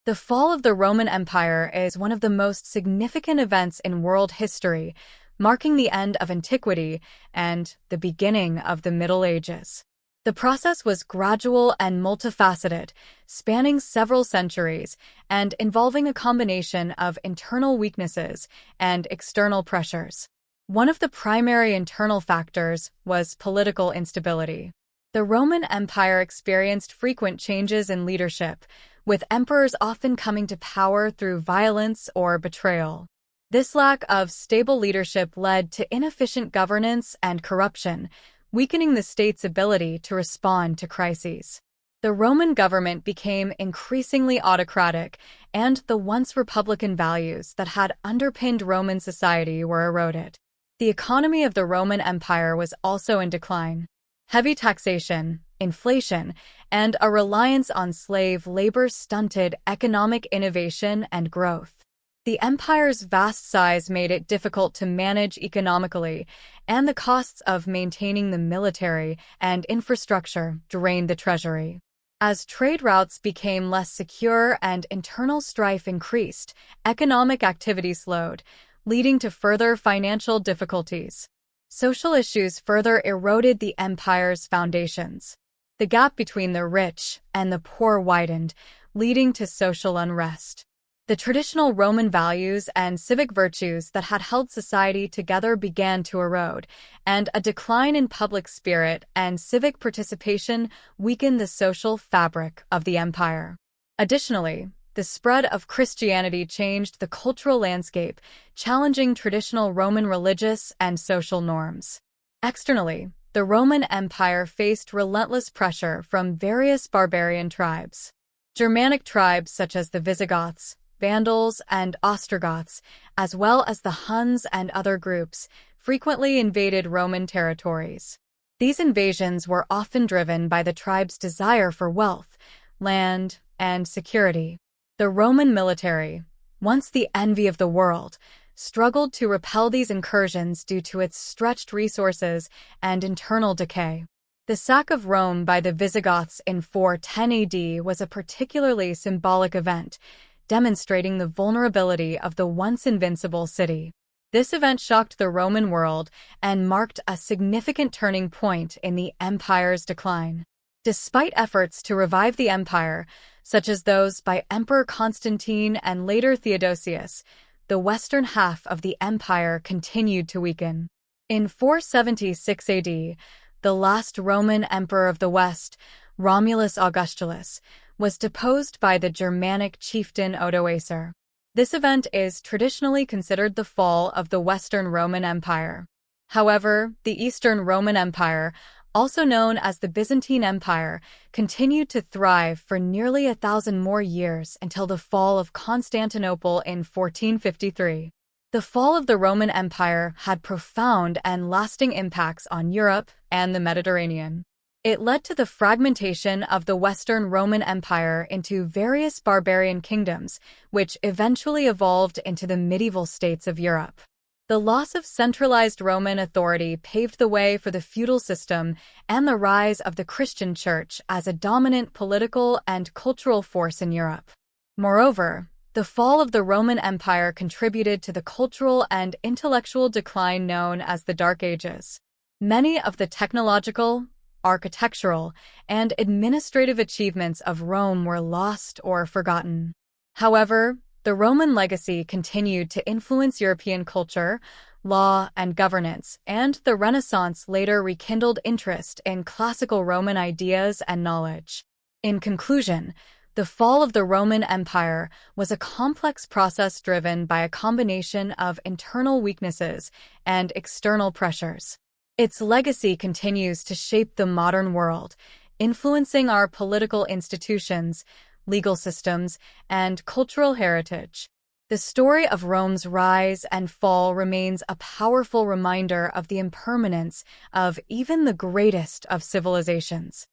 The fall of the Roman Empire is one of the most significant events in world history, marking the end of antiquity and the beginning of the Middle Ages. The process was gradual and multifaceted, spanning several centuries and involving a combination of internal weaknesses and external pressures. One of the primary internal factors was political instability. The Roman Empire experienced frequent changes in leadership, with emperors often coming to power through violence or betrayal. This lack of stable leadership led to inefficient governance and corruption, weakening the state's ability to respond to crises. The Roman government became increasingly autocratic, and the once republican values that had underpinned Roman society were eroded. The economy of the Roman Empire was also in decline. Heavy taxation, inflation, and a reliance on slave labor stunted economic innovation and growth. The empire's vast size made it difficult to manage economically, and the costs of maintaining the military and infrastructure drained the treasury. As trade routes became less secure and internal strife increased, economic activity slowed, leading to further financial difficulties. Social issues further eroded the empire's foundations. The gap between the rich and the poor widened, leading to social unrest. The traditional Roman values and civic virtues that had held society together began to erode, and a decline in public spirit and civic participation weakened the social fabric of the empire. Additionally, the spread of Christianity changed the cultural landscape, challenging traditional Roman religious and social norms. Externally, the Roman Empire faced relentless pressure from various barbarian tribes. Germanic tribes such as the Visigoths, Vandals, and Ostrogoths, as well as the Huns and other groups, frequently invaded Roman territories. These invasions were often driven by the tribe's desire for wealth, land, and security. The Roman military, once the envy of the world, struggled to repel these incursions due to its stretched resources and internal decay. The sack of Rome by the Visigoths in 410 AD was a particularly symbolic event, demonstrating the vulnerability of the once invincible city. This event shocked the Roman world and marked a significant turning point in the empire's decline. Despite efforts to revive the empire, such as those by Emperor Constantine and later Theodosius, the western half of the empire continued to weaken. In 476 AD, the last Roman emperor of the West, Romulus Augustulus, was deposed by the Germanic chieftain Odoacer. This event is traditionally considered the fall of the Western Roman Empire. However, the Eastern Roman Empire, also known as the Byzantine Empire, continued to thrive for nearly 1,000 more years until the fall of Constantinople in 1453. The fall of the Roman Empire had profound and lasting impacts on Europe and the Mediterranean. It led to the fragmentation of the Western Roman Empire into various barbarian kingdoms, which eventually evolved into the medieval states of Europe. The loss of centralized Roman authority paved the way for the feudal system and the rise of the Christian Church as a dominant political and cultural force in Europe. Moreover, the fall of the Roman Empire contributed to the cultural and intellectual decline known as the Dark Ages. Many of the technological, architectural, and administrative achievements of Rome were lost or forgotten. However, the Roman legacy continued to influence European culture, law, and governance, and the Renaissance later rekindled interest in classical Roman ideas and knowledge. In conclusion, the fall of the Roman Empire was a complex process driven by a combination of internal weaknesses and external pressures. Its legacy continues to shape the modern world, influencing our political institutions, legal systems, and cultural heritage. The story of Rome's rise and fall remains a powerful reminder of the impermanence of even the greatest of civilizations.